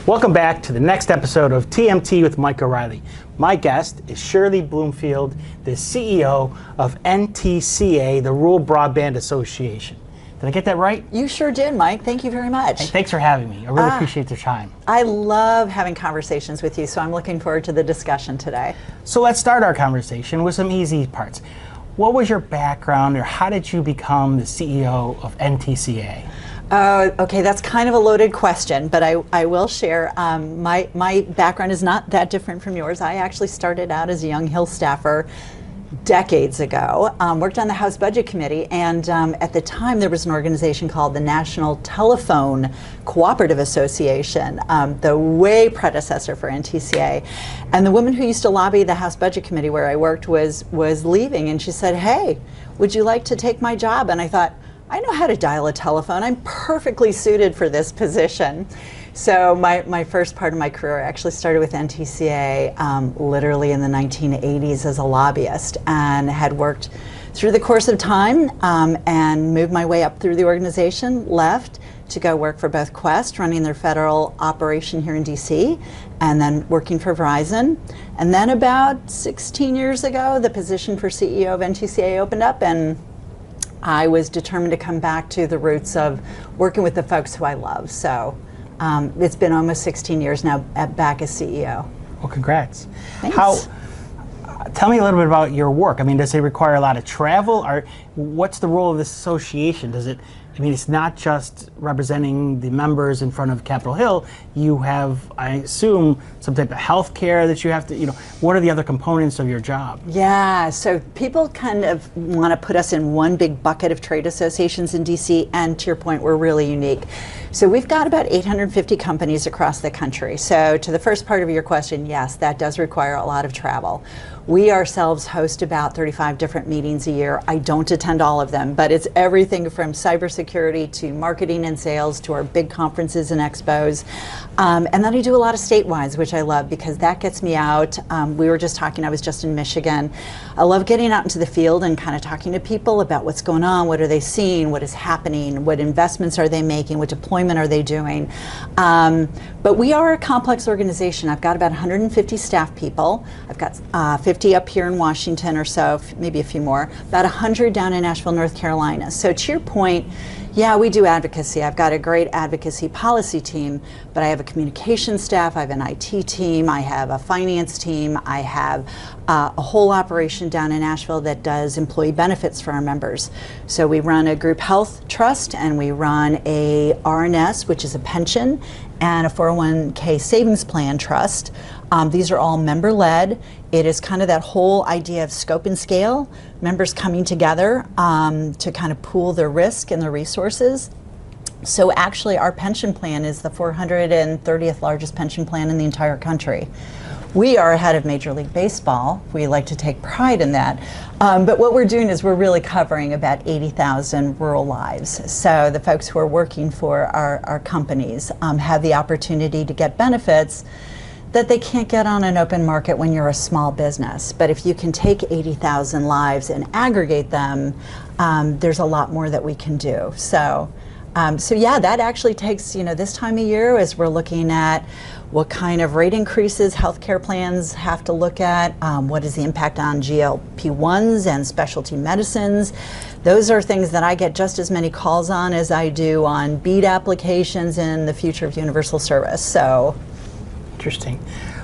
Welcome back to the next episode of TMT with Mike O'Reilly. My guest is Shirley Bloomfield, the CEO of NTCA, the Rural Broadband Association. Did I get that right? You sure did, Mike. Thank you very much. Hey, thanks for having me. I really appreciate your time. I love having conversations with you, so I'm looking forward to the discussion today. So let's start our conversation with some easy parts. What was your background, or how did you become the CEO of NTCA? Okay, that's kind of a loaded question, but I will share. My background is not that different from yours. I actually started out as a young Hill staffer decades ago, worked on the House Budget Committee, and at the time there was an organization called the National Telephone Cooperative Association, the way predecessor for NTCA. And the woman who used to lobby the House Budget Committee where I worked was leaving, and she said, "Hey, would you like to take my job?" And I thought, I know how to dial a telephone. I'm perfectly suited for this position. So my first part of my career actually started with NTCA literally in the 1980s as a lobbyist, and had worked through the course of time and moved my way up through the organization, left to go work for both Quest, running their federal operation here in DC, and then working for Verizon. And then about 16 years ago, the position for CEO of NTCA opened up, and I was determined to come back to the roots of working with the folks who I love. So it's been almost 16 years now back as CEO. Well, congrats. Thanks. Tell me a little bit about your work. I mean, does it require a lot of travel? Or what's the role of this association? It's not just representing the members in front of Capitol Hill. You have, I assume, some type of health care that you have to, what are the other components of your job? Yeah, so people kind of want to put us in one big bucket of trade associations in DC, and to your point, we're really unique. So we've got about 850 companies across the country. So to the first part of your question, yes, that does require a lot of travel. We ourselves host about 35 different meetings a year. I don't attend all of them, but it's everything from cybersecurity to marketing and sales to our big conferences and expos. And then I do a lot of statewide, which I love because that gets me out. We were just talking, I was just in Michigan. I love getting out into the field and kind of talking to people about what's going on, what are they seeing, what is happening, what investments are they making, what deployment are they doing. But we are a complex organization. I've got about 150 staff people. I've got 50 up here in Washington or so, maybe a few more, about 100 down in Nashville, North Carolina. So to your point, yeah, we do advocacy. I've got a great advocacy policy team, but I have a communications staff, I have an IT team, I have a finance team, I have a whole operation down in Nashville that does employee benefits for our members. So we run a group health trust, and we run a RNS, which is a pension, and a 401k savings plan trust. These are all member-led. It is kind of that whole idea of scope and scale, members coming together to kind of pool their risk and their resources. So actually our pension plan is the 430th largest pension plan in the entire country. We are ahead of Major League Baseball. We like to take pride in that. But what we're doing is we're really covering about 80,000 rural lives. So the folks who are working for our companies have the opportunity to get benefits that they can't get on an open market when you're a small business. But if you can take 80,000 lives and aggregate them, there's a lot more that we can do. So yeah, that actually takes, this time of year as we're looking at what kind of rate increases healthcare plans have to look at, what is the impact on GLP-1s and specialty medicines. Those are things that I get just as many calls on as I do on BEAD applications and the future of universal service. So. Interesting.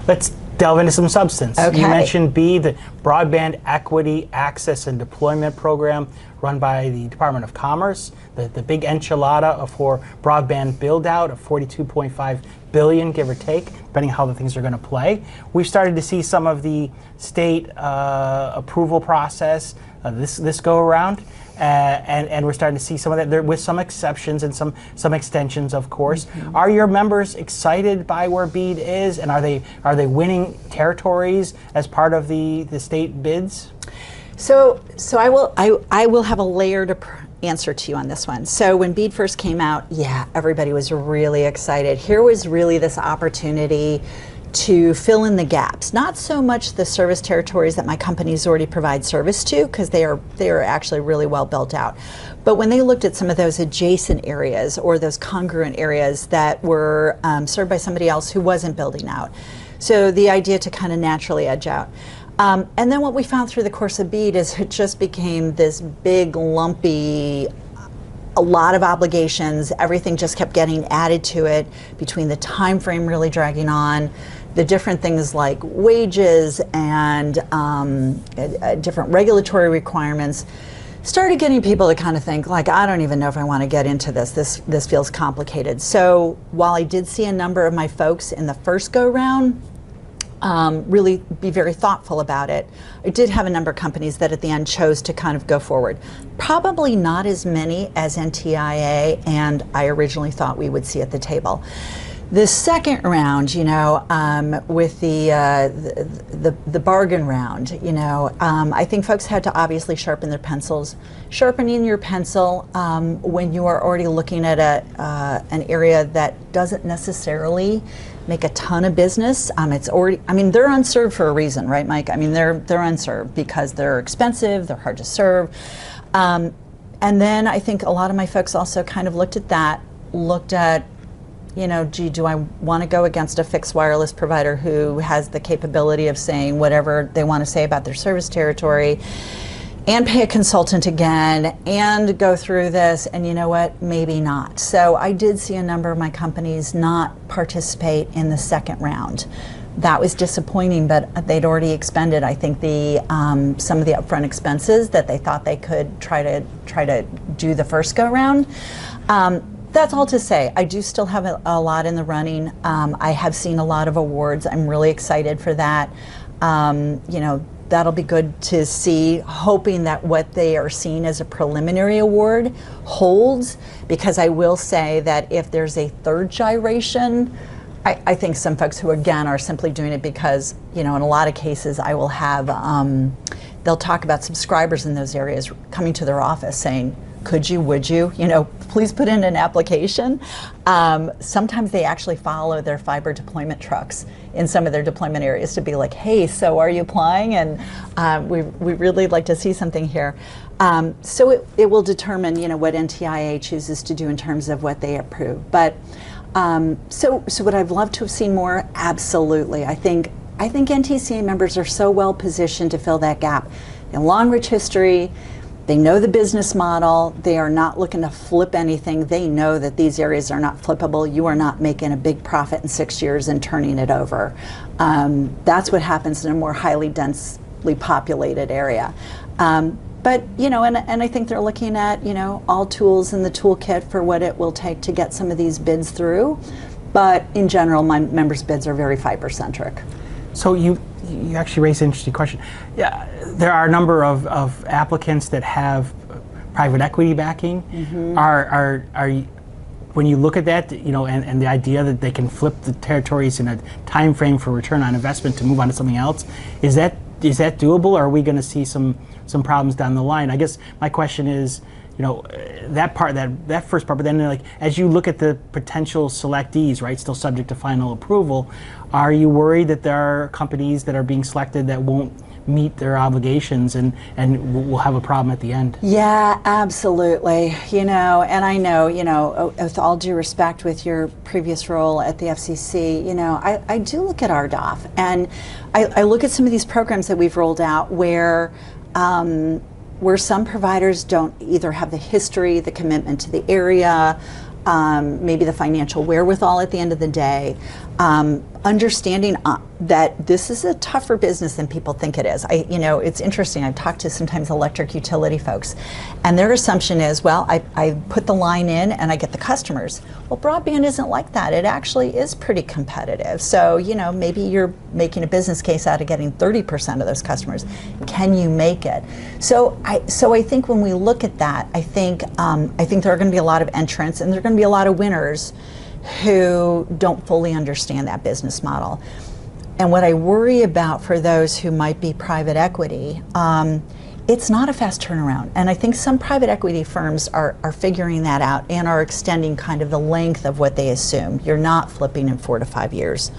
Let's delve into some substance. Okay. You mentioned BEAD, the Broadband Equity Access and Deployment Program run by the Department of Commerce, the big enchilada for broadband build-out of $42.5 billion, give or take, depending on how the things are going to play. We've started to see some of the state approval process this go around. And we're starting to see some of that there, with some exceptions and some extensions, of course. Mm-hmm. Are your members excited by where BEAD is, and are they winning territories as part of the state bids? So I will have a layered answer to you on this one. So when BEAD first came out, yeah, everybody was really excited. Here was really this opportunity to fill in the gaps. Not so much the service territories that my companies already provide service to, because they are actually really well built out. But when they looked at some of those adjacent areas or those congruent areas that were served by somebody else who wasn't building out. So the idea to kind of naturally edge out. And then what we found through the course of BEAD is it just became this big, lumpy, a lot of obligations. Everything just kept getting added to it, between the time frame really dragging on, the different things like wages and different regulatory requirements, started getting people to kind of think, like, I don't even know if I want to get into this. This feels complicated. So while I did see a number of my folks in the first go round really be very thoughtful about it, I did have a number of companies that at the end chose to kind of go forward. Probably not as many as NTIA and I originally thought we would see at the table. The second round, you know, with the bargain round, you know, I think folks had to obviously sharpen their pencils. Sharpening your pencil when you are already looking at an area that doesn't necessarily make a ton of business. It's already, I mean, they're unserved for a reason, right, Mike? I mean, they're unserved because they're expensive, they're hard to serve. And then I think a lot of my folks also kind of looked at, you know, gee, do I want to go against a fixed wireless provider who has the capability of saying whatever they want to say about their service territory, and pay a consultant again, and go through this, and you know what, maybe not. So I did see a number of my companies not participate in the second round. That was disappointing, but they'd already expended, I think, some of the upfront expenses that they thought they could try to do the first go round. That's all to say, I do still have a lot in the running. I have seen a lot of awards. I'm really excited for that. You know, that'll be good to see, hoping that what they are seeing as a preliminary award holds, because I will say that if there's a third gyration, I think some folks who, again, are simply doing it because, you know, in a lot of cases I will have, they'll talk about subscribers in those areas coming to their office saying, could you, would you, please put in an application. Sometimes they actually follow their fiber deployment trucks in some of their deployment areas to be like, hey, so are you applying? And we really like to see something here. So it will determine, what NTIA chooses to do in terms of what they approve. But so would I love to have seen more? Absolutely. I think NTCA members are so well positioned to fill that gap. They have long, rich history. They know the business model. They are not looking to flip anything. They know that these areas are not flippable. You are not making a big profit in 6 years and turning it over. That's what happens in a more highly densely populated area. But, and I think they're looking at, all tools in the toolkit for what it will take to get some of these bids through. But in general, my members' bids are very fiber-centric. So you actually raised an interesting question. Yeah, there are a number of applicants that have private equity backing. Mm-hmm. Are you, when you look at that, and the idea that they can flip the territories in a time frame for return on investment to move on to something else, is that doable, or are we going to see some problems down the line? I guess my question is, that first part, but then as you look at the potential selectees, right, still subject to final approval, are you worried that there are companies that are being selected that won't meet their obligations and will have a problem at the end? Yeah, absolutely. And I know, with all due respect with your previous role at the FCC, I do look at RDOF, and I look at some of these programs that we've rolled out where some providers don't either have the history, the commitment to the area, maybe the financial wherewithal at the end of the day, understanding that this is a tougher business than people think it is. It's interesting. I've talked to sometimes electric utility folks, and their assumption is, well, I put the line in and I get the customers. Well, broadband isn't like that. It actually is pretty competitive. So, maybe you're making a business case out of getting 30% of those customers. Can you make it? So I think when we look at that, I think there are going to be a lot of entrants, and there are going to be a lot of winners who don't fully understand that business model. And what I worry about for those who might be private equity, it's not a fast turnaround. And I think some private equity firms are figuring that out and are extending kind of the length of what they assume. You're not flipping in 4 to 5 years.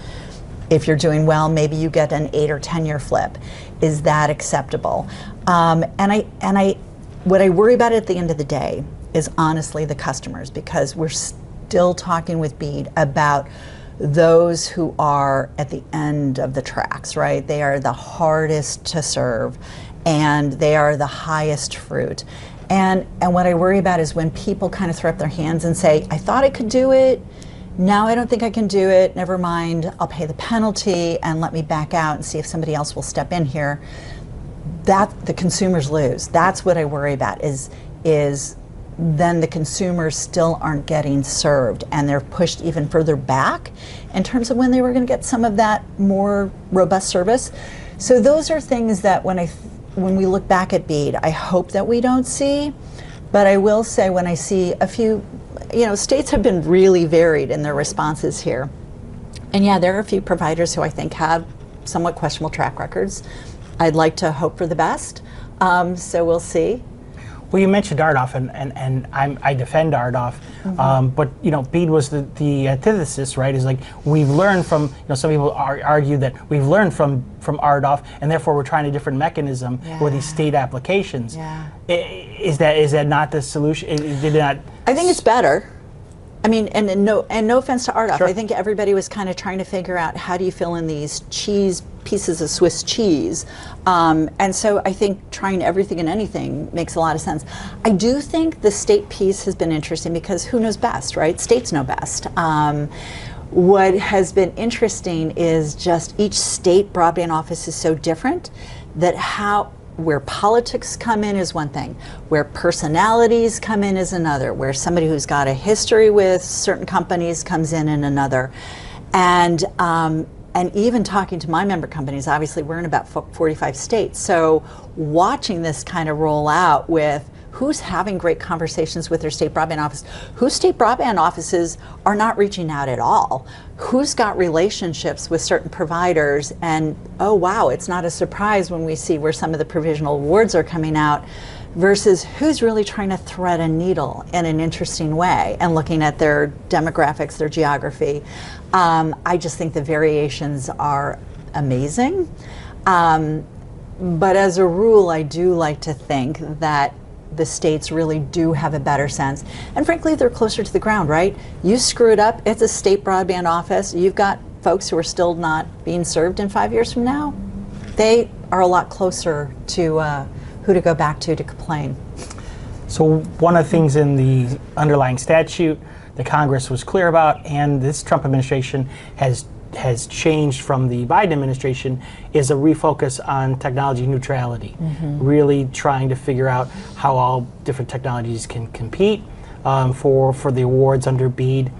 If you're doing well, maybe you get an 8 or 10-year flip. Is that acceptable? What I worry about at the end of the day is honestly the customers, because we're still talking with BEAD about those who are at the end of the tracks, right? They are the hardest to serve, and they are the highest fruit. And what I worry about is when people kind of throw up their hands and say, I thought I could do it, now I don't think I can do it, never mind, I'll pay the penalty and let me back out and see if somebody else will step in here. That the consumers lose. That's what I worry about, is then the consumers still aren't getting served, and they're pushed even further back in terms of when they were going to get some of that more robust service. So those are things that when we look back at BEAD, I hope that we don't see. But I will say, when I see a few, states have been really varied in their responses here. And yeah, there are a few providers who I think have somewhat questionable track records. I'd like to hope for the best. So we'll see. Well, you mentioned RDOF, and I defend RDOF, but BEAD was the antithesis, right? Is like we've learned from, some people argue that we've learned from RDOF, and therefore we're trying a different mechanism with these state applications. Yeah. Is that not the solution? Did not? I think it's better. I mean, and no offense to RDOF, Sure. I think everybody was kind of trying to figure out, how do you fill in these pieces of Swiss cheese? And so I think trying everything and anything makes a lot of sense. I do think the state piece has been interesting, because who knows best, right? States know best. What has been interesting is just each state broadband office is so different that where politics come in is one thing, where personalities come in is another, where somebody who's got a history with certain companies comes in another. And even talking to my member companies, obviously we're in about 45 states, so watching this kind of roll out with who's having great conversations with their state broadband office, whose state broadband offices are not reaching out at all, who's got relationships with certain providers, and oh wow, it's not a surprise when we see where some of the provisional awards are coming out, versus who's really trying to thread a needle in an interesting way and looking at their demographics, their geography. I just think the variations are amazing. But as a rule, I do like to think that the states really do have a better sense. And frankly, they're closer to the ground, right? You screw it up, it's a state broadband office. You've got folks who are still not being served in 5 years from now. They are a lot closer to who to go back to complain. So one of the things in the underlying statute that Congress was clear about, and this Trump administration has changed from the Biden administration, is a refocus on technology neutrality. Really trying to figure out how all different technologies can compete for the awards under BEAD.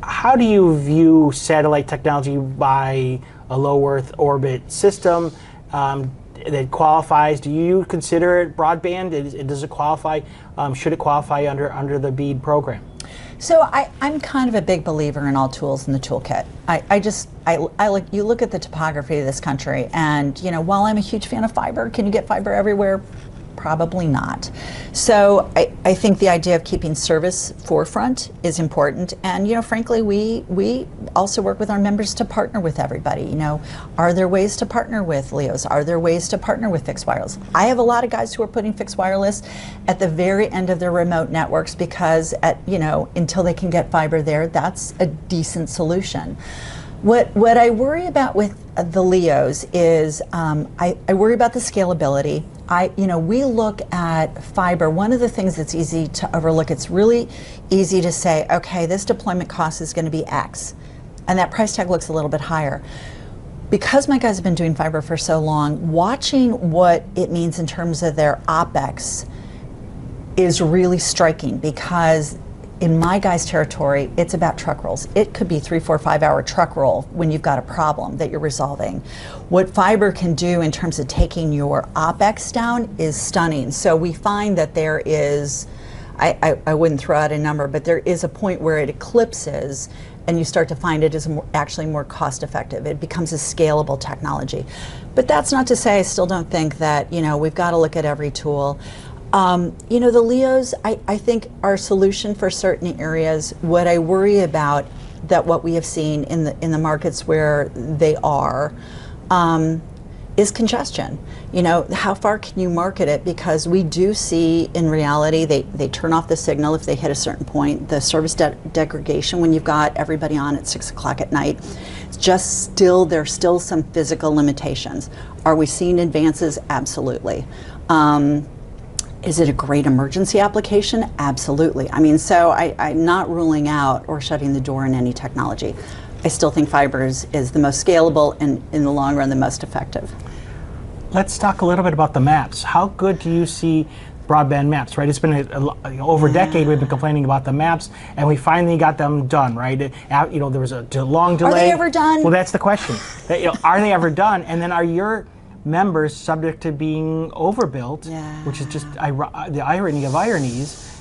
How do you view satellite technology by a low Earth orbit system that qualifies? Do you consider it broadband? Does it qualify? Should it qualify under the BEAD program? So I'm kind of a big believer in all tools in the toolkit. You look at the topography of this country, and while I'm a huge fan of fiber, can you get fiber everywhere? Probably not. So I think the idea of keeping service forefront is important, and frankly, we also work with our members to partner with everybody. Are there ways to partner with LEOs? Are there ways to partner with fixed wireless? I have a lot of guys who are putting fixed wireless at the very end of their remote networks, because until they can get fiber there, that's a decent solution. What I worry about with the LEOs is I worry about the scalability. We look at fiber. One of the things that's easy to overlook, it's really easy to say, okay, this deployment cost is going to be X, and that price tag looks a little bit higher. Because my guys have been doing fiber for so long, watching what it means in terms of their OpEx is really striking, because in my guys' territory, it's about truck rolls. It could be 3, 4, 5 hour truck roll when you've got a problem that you're resolving. What fiber can do in terms of taking your OpEx down is stunning. So we find that there is, I wouldn't throw out a number, but there is a point where it eclipses, and you start to find it is actually more cost effective. It becomes a scalable technology. But that's not to say I still don't think that we've got to look at every tool. The LEOs, I think, are a solution for certain areas. What I worry about that what we have seen in the markets where they are is congestion. You know, how far can you market it? Because we do see, in reality, they turn off the signal if they hit a certain point. The service degradation when you've got everybody on at 6 o'clock at night. It's just still, there's still some physical limitations. Are we seeing advances? Absolutely. Is it a great emergency application? Absolutely. I mean, so I'm not ruling out or shutting the door on any technology. I still think fiber is the most scalable and in the long run the most effective. Let's talk a little bit about the maps. How good do you see broadband maps, right? It's been over a decade we've been complaining about the maps, and we finally got them done, right? You know, there was a long delay. Are they ever done? Well, that's the question. You know, are they ever done? And then are your members subject to being overbuilt, which is just the irony of ironies,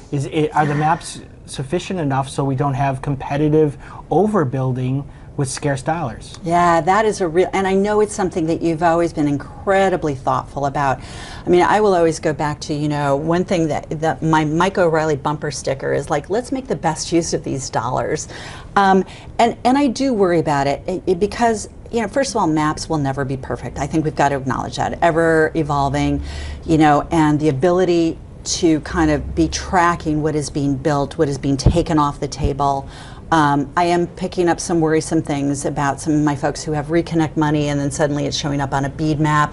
are the maps sufficient enough so we don't have competitive overbuilding with scarce dollars? Yeah, that is a real, and I know it's something that you've always been incredibly thoughtful about. I mean, I will always go back to, you know, one thing that my Mike O'Reilly bumper sticker is like, let's make the best use of these dollars. And I do worry about it because, you know, first of all, maps will never be perfect. I think we've got to acknowledge that. Ever evolving, you know, and the ability to kind of be tracking what is being built, what is being taken off the table. I am picking up some worrisome things about some of my folks who have reconnect money and then suddenly it's showing up on a bead map.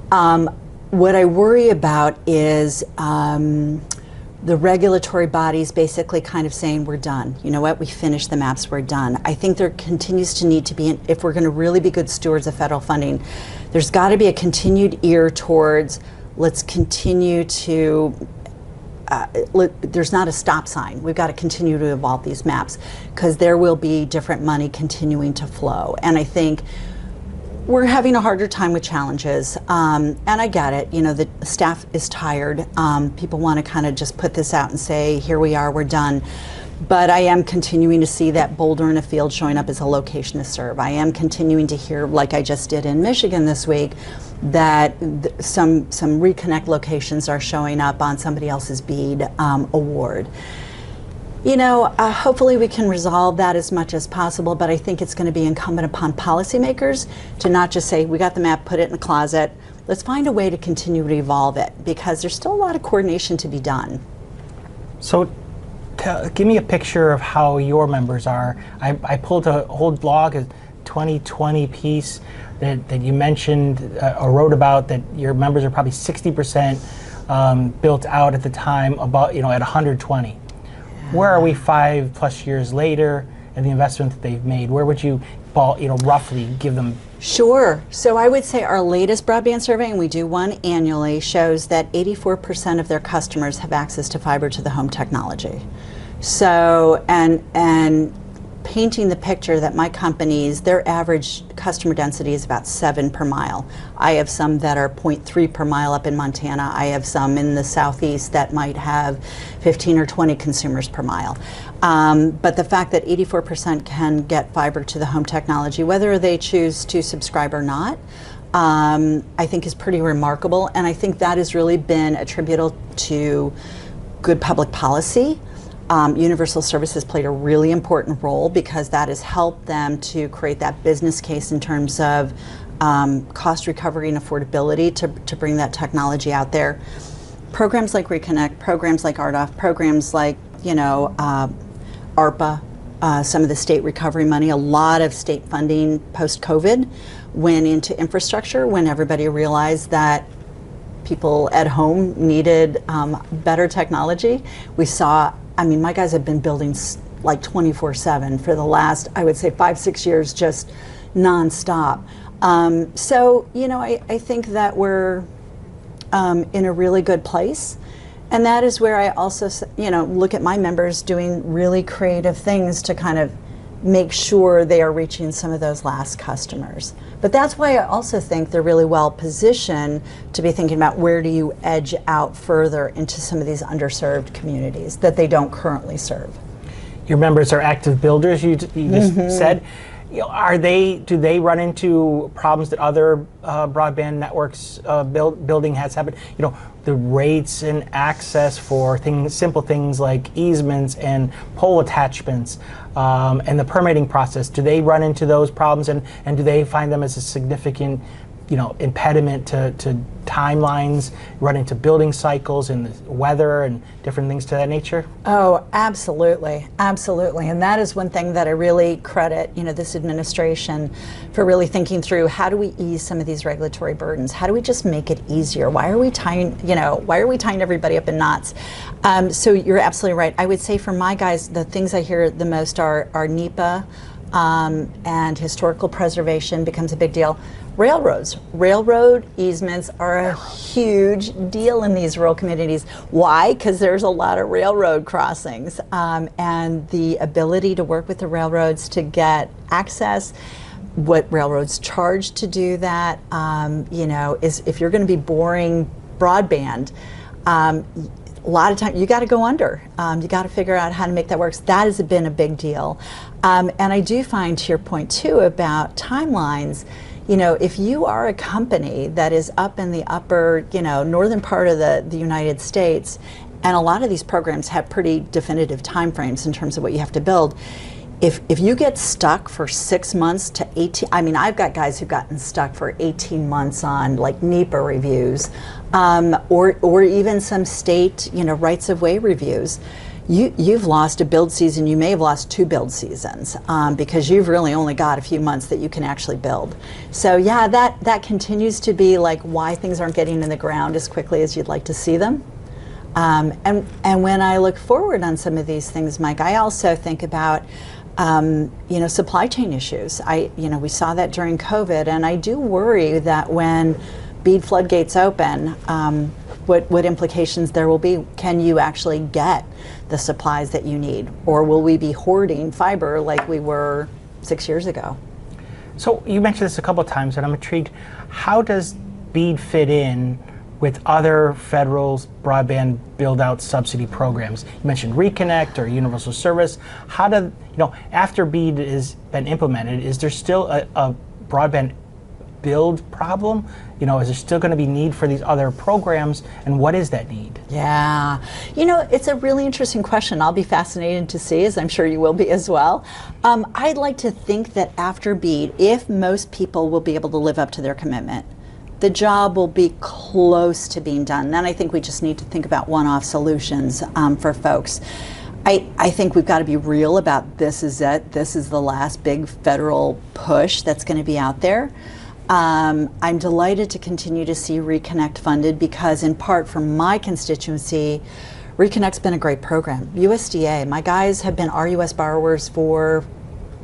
What I worry about is the regulatory bodies basically kind of saying we're done. You know what, we finished the maps, we're done. I think there continues to need to be, if we're going to really be good stewards of federal funding, there's got to be a continued ear towards let's continue to there's not a stop sign. We've got to continue to evolve these maps because there will be different money continuing to flow. And I think we're having a harder time with challenges. And I get it. You know, the staff is tired. People want to kind of just put this out and say, here we are, we're done. But I am continuing to see that boulder in a field showing up as a location to serve. I am continuing to hear, like I just did in Michigan this week, that some reconnect locations are showing up on somebody else's bead award. You know, hopefully we can resolve that as much as possible, but I think it's going to be incumbent upon policymakers to not just say, we got the map, put it in the closet. Let's find a way to continue to evolve it because there's still a lot of coordination to be done. So give me a picture of how your members are. I pulled a whole blog, a 2020 piece that you mentioned or wrote about that your members are probably 60% built out at the time, about, you know, at 120. Yeah. Where are we 5+ years later and the investment that they've made? Where would you, you know, roughly give them? Sure. So I would say our latest broadband survey, and we do one annually, shows that 84% of their customers have access to fiber to the home technology. So, and painting the picture that my companies, their average customer density is about 7 per mile. I have some that are 0.3 per mile up in Montana. I have some in the southeast that might have 15 or 20 consumers per mile. But the fact that 84% can get fiber to the home technology, whether they choose to subscribe or not, I think is pretty remarkable. And I think that has really been attributable to good public policy. Universal Service has played a really important role because that has helped them to create that business case in terms of cost recovery and affordability to bring that technology out there. Programs like Reconnect, programs like RDOF, programs like, you know, ARPA, some of the state recovery money, a lot of state funding post-COVID went into infrastructure when everybody realized that people at home needed better technology. We saw, I mean, my guys have been building like 24/7 for the last, I would say 5-6 years, just nonstop. So, you know, I think that we're in a really good place. And that is where I also, you know, look at my members doing really creative things to kind of make sure they are reaching some of those last customers. But that's why I also think they're really well positioned to be thinking about where do you edge out further into some of these underserved communities that they don't currently serve. Your members are active builders, you just said. Do they run into problems that other broadband networks building has happened? The rates and access for simple things like easements and pole attachments, and the permitting process. Do they run into those problems, and do they find them as a significant impediment to timelines, run into building cycles and the weather and different things to that nature? Oh, absolutely, absolutely. And that is one thing that I really credit, this administration for really thinking through. How do we ease some of these regulatory burdens? How do we just make it easier? Why are we tying everybody up in knots? So you're absolutely right. I would say for my guys, the things I hear the most are NEPA, and historical preservation becomes a big deal. Railroad easements are a huge deal in these rural communities. Why? Because there's a lot of railroad crossings, and the ability to work with the railroads to get access, what railroads charge to do that, is if you're going to be boring broadband, a lot of time you got to go under. You got to figure out how to make that work. So that has been a big deal. And I do find, to your point too, about timelines, if you are a company that is up in the upper, northern part of the United States, and a lot of these programs have pretty definitive timeframes in terms of what you have to build. If you get stuck for 6 months to 18, I've got guys who've gotten stuck for 18 months on like NEPA reviews, or even some state, rights of way reviews. You've lost a build season. You may have lost 2 build seasons, because you've really only got a few months that you can actually build. So yeah, that continues to be like why things aren't getting in the ground as quickly as you'd like to see them. And when I look forward on some of these things, Mike, I also think about supply chain issues. We saw that during COVID, and I do worry that when BEAD floodgates open, what implications there will be. Can you actually get the supplies that you need, or will we be hoarding fiber like we were 6 years ago? So you mentioned this a couple of times, and I'm intrigued. How does BEAD fit in with other federal broadband build-out subsidy programs? You mentioned Reconnect or Universal Service. After BEAD has been implemented, is there still a broadband build problem? Is there still going to be need for these other programs, and what is that need? Yeah, it's a really interesting question. I'll be fascinated to see, as I'm sure you will be as well. I'd like to think that after BEAD, if most people will be able to live up to their commitment, the job will be close to being done. Then I think we just need to think about one-off solutions for folks. I think we've got to be real about this is it. This is the last big federal push that's going to be out there. I'm delighted to continue to see Reconnect funded because, in part, for my constituency, Reconnect's been a great program. USDA, my guys have been RUS borrowers for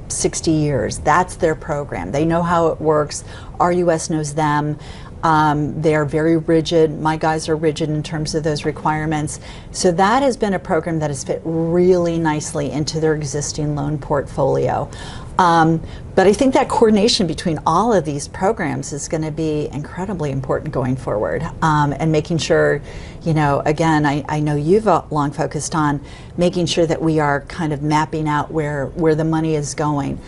60 years. That's their program. They know how it works. RUS knows them. They are very rigid. My guys are rigid in terms of those requirements. So that has been a program that has fit really nicely into their existing loan portfolio. But I think that coordination between all of these programs is going to be incredibly important going forward, and making sure, again, I know you've long focused on making sure that we are kind of mapping out where the money is going.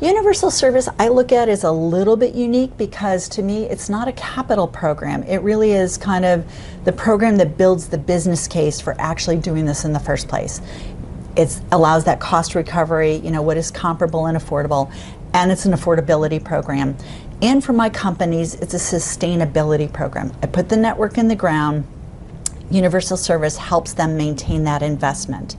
Universal Service I look at as a little bit unique because to me it's not a capital program. It really is kind of the program that builds the business case for actually doing this in the first place. It allows that cost recovery, what is comparable and affordable, and it's an affordability program. And for my companies, it's a sustainability program. I put the network in the ground. Universal Service helps them maintain that investment.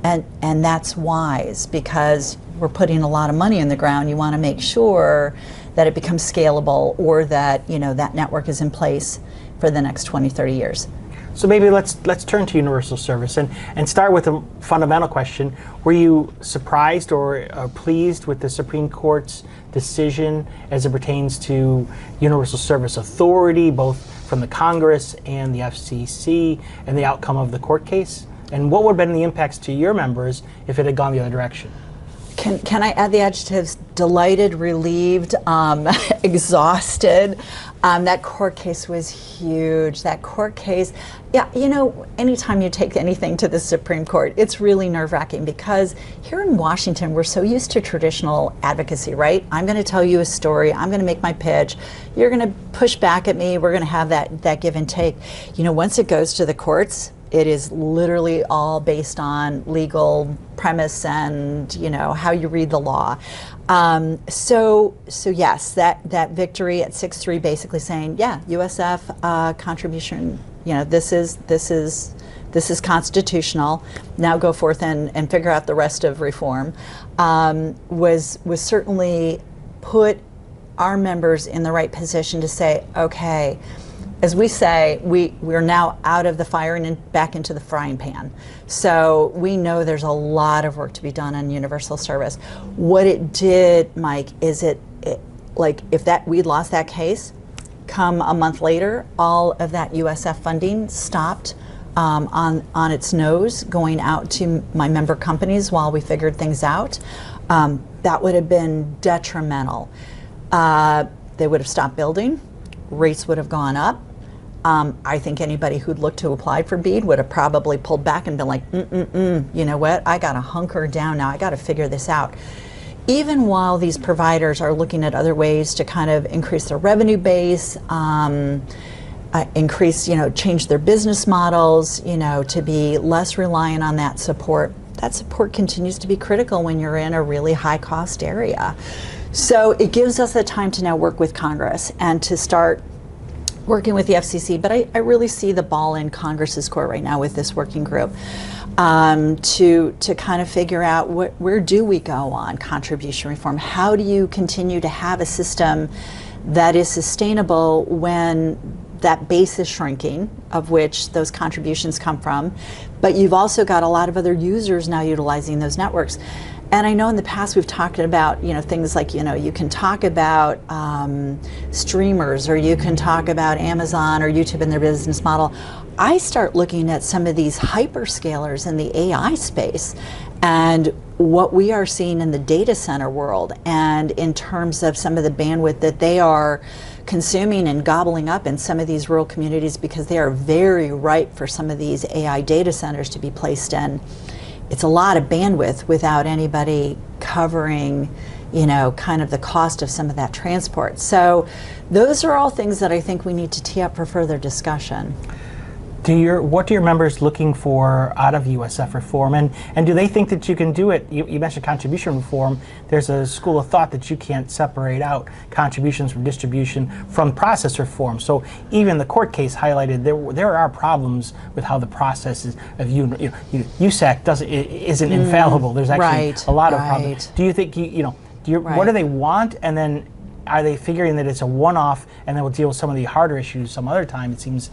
And that's wise because we're putting a lot of money in the ground. You want to make sure that it becomes scalable or that, that network is in place for the next 20, 30 years. So maybe let's turn to Universal Service and start with a fundamental question. Were you surprised or pleased with the Supreme Court's decision as it pertains to Universal Service Authority, both from the Congress and the FCC, and the outcome of the court case? And what would have been the impacts to your members if it had gone the other direction? Can I add the adjectives delighted, relieved, exhausted? That court case was huge. That court case, yeah, you know, anytime you take anything to the Supreme Court, it's really nerve-wracking because here in Washington, we're so used to traditional advocacy, right? I'm going to tell you a story. I'm going to make my pitch. You're going to push back at me. We're going to have that give and take. You know, once it goes to the courts, it is literally all based on legal premise and, you know, how you read the law. So yes, that victory at 6-3 basically saying, yeah, USF contribution, you know, this is constitutional. Now go forth and figure out the rest of reform. Was certainly put our members in the right position to say, okay, as we say, we're now out of the fire and back into the frying pan. So we know there's a lot of work to be done on universal service. What it did, Mike, is it like if we'd lost that case, come a month later, all of that USF funding stopped on its nose, going out to my member companies while we figured things out. That would have been detrimental. They would have stopped building, rates would have gone up. I think anybody who'd looked to apply for BEAD would have probably pulled back and been like, you know what, I got to hunker down now, I got to figure this out. Even while these providers are looking at other ways to kind of increase their revenue base, increase, you know, change their business models, you know, to be less reliant on that support continues to be critical when you're in a really high cost area. So it gives us the time to now work with Congress and to start working with the FCC, but I really see the ball in Congress's court right now with this working group to kind of figure out where do we go on contribution reform? How do you continue to have a system that is sustainable when that base is shrinking, of which those contributions come from, but you've also got a lot of other users now utilizing those networks. And I know in the past we've talked about, you know, things like, you know, you can talk about streamers, or you can talk about Amazon or YouTube and their business model. I start looking at some of these hyperscalers in the AI space and what we are seeing in the data center world, and in terms of some of the bandwidth that they are consuming and gobbling up in some of these rural communities, because they are very ripe for some of these AI data centers to be placed in. It's a lot of bandwidth without anybody covering, you know, kind of the cost of some of that transport. So those are all things that I think we need to tee up for further discussion. What are your members looking for out of USF reform, and do they think that you can do it? You mentioned contribution reform. There's a school of thought that you can't separate out contributions from distribution from process reform. So even the court case highlighted there are problems with how the process is of USAC isn't infallible. There's actually a lot of problems. Do you think what do they want, and then are they figuring that it's a one-off and then we'll deal with some of the harder issues some other time? It seems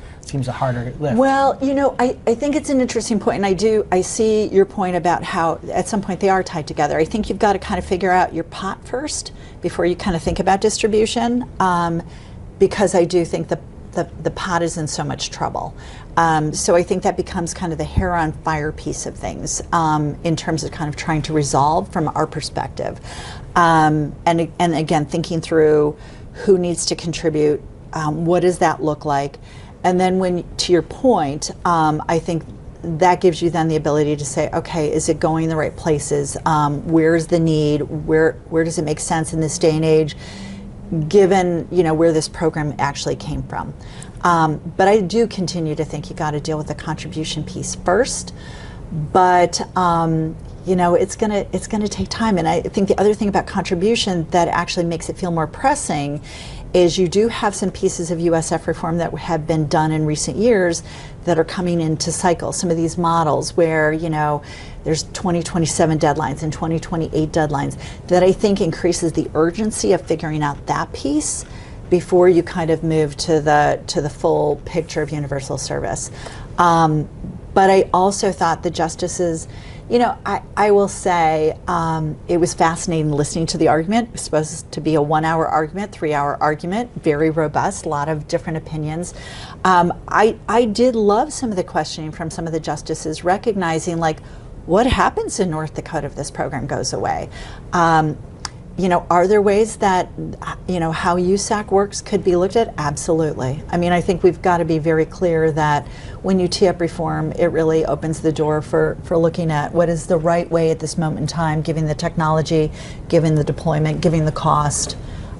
a harder lift. Well, you know, I think it's an interesting point, and I see your point about how at some point they are tied together. I think you've got to kind of figure out your pot first before you kind of think about distribution, because I do think the pot is in so much trouble. So I think that becomes kind of the hair on fire piece of things in terms of kind of trying to resolve from our perspective. And again, thinking through who needs to contribute, what does that look like? And then to your point, I think that gives you then the ability to say, okay, is it going the right places? Where's the need? Where does it make sense in this day and age, given, you know, where this program actually came from? But I do continue to think you got to deal with the contribution piece first. But you know, it's gonna take time. And I think the other thing about contribution that actually makes it feel more pressing is you do have some pieces of USF reform that have been done in recent years that are coming into cycle. Some of these models where, you know, there's 2027 deadlines and 2028 deadlines that I think increases the urgency of figuring out that piece before you kind of move to the full picture of universal service. But I also thought the justices, you know, I will say it was fascinating listening to the argument. It was supposed to be a 1-hour argument, 3-hour argument, very robust, a lot of different opinions. I did love some of the questioning from some of the justices, recognizing like, what happens in North Dakota if this program goes away? You know, are there ways that, you know, how USAC works could be looked at? Absolutely. I mean, I think we've got to be very clear that when you tee up reform, it really opens the door for looking at what is the right way at this moment in time, given the technology, given the deployment, given the cost.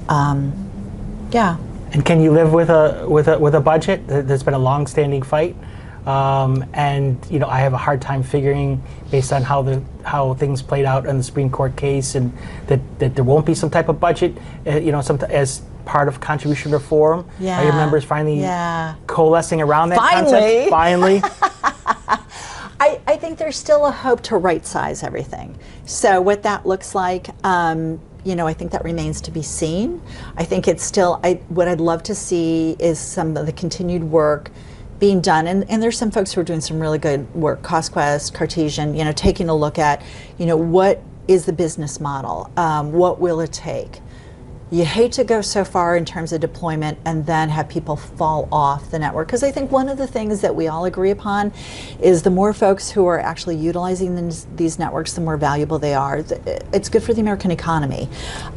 Yeah. And can you live with a budget? There's been a long-standing fight. And you know, I have a hard time figuring, based on how things played out in the Supreme Court case, and that there won't be some type of budget, you know, as part of contribution reform. Yeah. Are your members finally coalescing around that concept? Finally. I think there's still a hope to right-size everything. So what that looks like, you know, I think that remains to be seen. I think it's still, what I'd love to see is some of the continued work being done, and there's some folks who are doing some really good work, CostQuest, Cartesian, you know, taking a look at, you know, what is the business model? What will it take? You hate to go so far in terms of deployment and then have people fall off the network, because I think one of the things that we all agree upon is the more folks who are actually utilizing these networks, the more valuable they are. It's good for the American economy.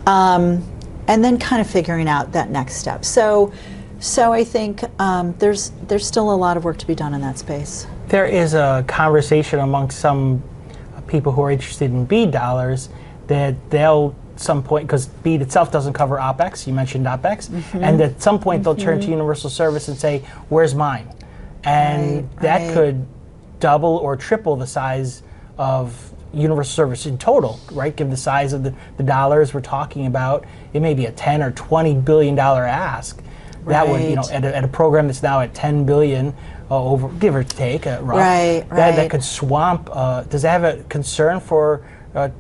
And then kind of figuring out that next step. So I think there's still a lot of work to be done in that space. There is a conversation amongst some people who are interested in BEAD dollars that they'll some point, because BEAD itself doesn't cover OpEx, you mentioned OpEx, and at some point they'll turn to universal service and say, where's mine? And that could double or triple the size of universal service in total, right? Given the size of the dollars we're talking about, it may be a 10 or $20 billion ask. That would, you know, at a program that's now at 10 billion, over, give or take, that could swamp. Does that have a concern for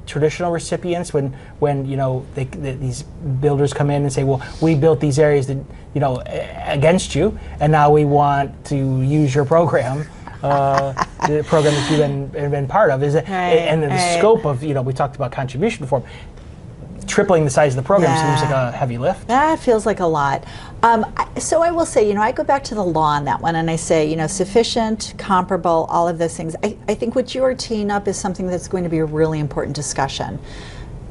traditional recipients when you know these builders come in and say, well, we built these areas that, you know, against you, and now we want to use your program. The program that you've been part of, is it, and the scope of, you know, we talked about contribution reform. Tripling the size of the program seems like a heavy lift. That feels like a lot. So I will say, you know, I go back to the law on that one, and I say, you know, sufficient, comparable, all of those things. I think what you are teeing up is something that's going to be a really important discussion.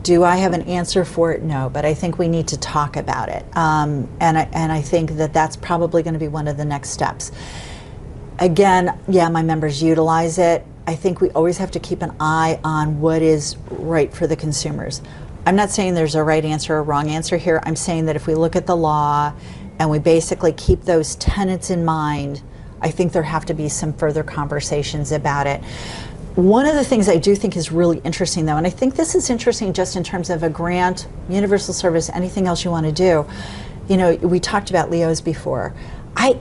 Do I have an answer for it? No, but I think we need to talk about it. And I think that that's probably going to be one of the next steps. Again, yeah, my members utilize it. I think we always have to keep an eye on what is right for the consumers. I'm not saying there's a right answer or a wrong answer here. I'm saying that if we look at the law and we basically keep those tenets in mind, I think there have to be some further conversations about it. One of the things I do think is really interesting, though, and I think this is interesting just in terms of a grant, universal service, anything else you want to do. You know, we talked about LEOs before.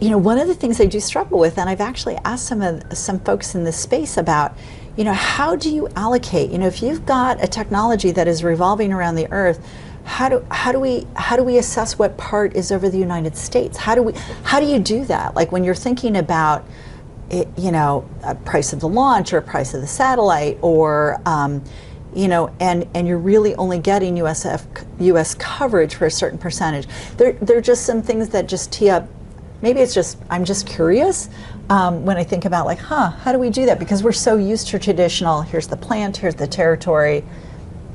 You know, one of the things I do struggle with, and I've actually asked some folks in this space about, you know, how do you allocate? You know, if you've got a technology that is revolving around the Earth, how do we assess what part is over the United States? How do you do that? Like when you're thinking about it, you know, a price of the launch or a price of the satellite, or you know, and you're really only getting U.S. coverage for a certain percentage. There are just some things that just tee up. Maybe it's just, I'm just curious when I think about, like, how do we do that? Because we're so used to traditional, here's the plant, here's the territory,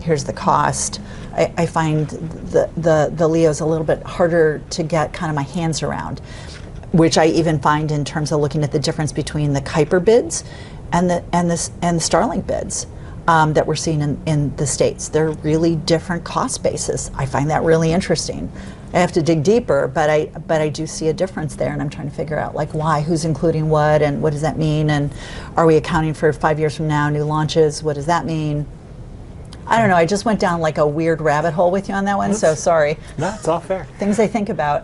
here's the cost. I find the LEOs a little bit harder to get kind of my hands around, which I even find in terms of looking at the difference between the Kuiper bids and the Starlink bids that we're seeing in the States. They're really different cost bases. I find that really interesting. I have to dig deeper, but I do see a difference there, and I'm trying to figure out, like, why, who's including what, and what does that mean, and are we accounting for 5 years from now, new launches? What does that mean? I don't know. I just went down like a weird rabbit hole with you on that one, so sorry. No, it's all fair. Things I think about.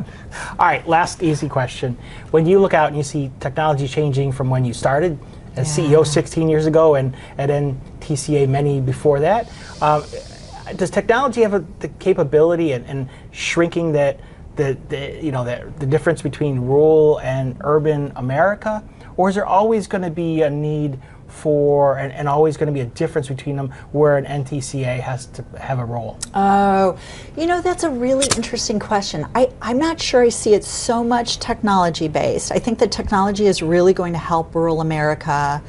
All right, last easy question. When you look out and you see technology changing from when you started as CEO 16 years ago, and NTCA many before that, does technology have the capability and shrinking the difference between rural and urban America, or is there always going to be a need for and always going to be a difference between them where an NTCA has to have a role? Oh, you know, that's a really interesting question. I'm not sure I see it so much technology based. I think that technology is really going to help rural America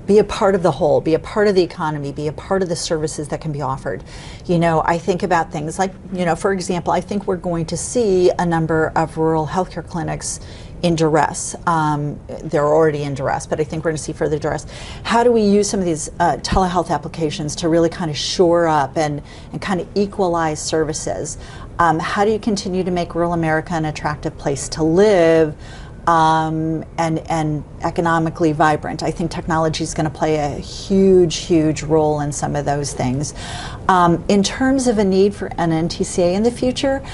be a part of the whole, be a part of the economy, be a part of the services that can be offered. You know, I think about things like, you know, for example, I think we're going to see a number of rural healthcare clinics in duress. They're already in duress, but I think we're going to see further duress. How do we use some of these telehealth applications to really kind of shore up and kind of equalize services? How do you continue to make rural America an attractive place to live? And economically vibrant? I think technology is going to play a huge role in some of those things. In terms of a need for an NTCA in the future,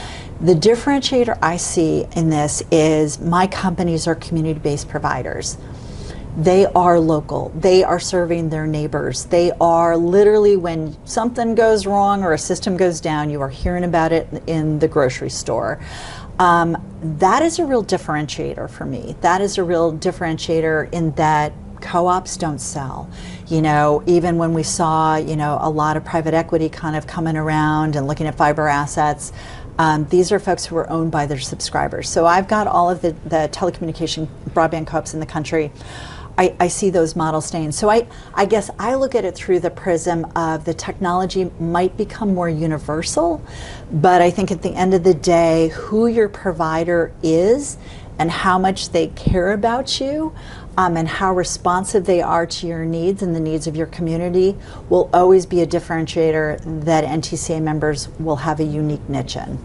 the differentiator I see in this is my companies are community-based providers. They are local. They are serving their neighbors. They are literally, when something goes wrong or a system goes down, you are hearing about it in the grocery store. That is a real differentiator for me. That is a real differentiator in that co-ops don't sell. You know, even when we saw, you know, a lot of private equity kind of coming around and looking at fiber assets, these are folks who are owned by their subscribers. So I've got all of the telecommunication broadband co-ops in the country. I see those models staying. So I guess I look at it through the prism of the technology might become more universal, but I think at the end of the day, who your provider is and how much they care about you and how responsive they are to your needs and the needs of your community will always be a differentiator that NTCA members will have a unique niche in.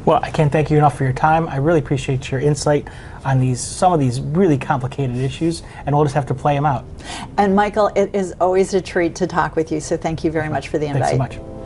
Well, I can't thank you enough for your time. I really appreciate your insight on some of these really complicated issues, and we'll just have to play them out. And Michael, it is always a treat to talk with you, so thank you very much for the invite. Thanks so much.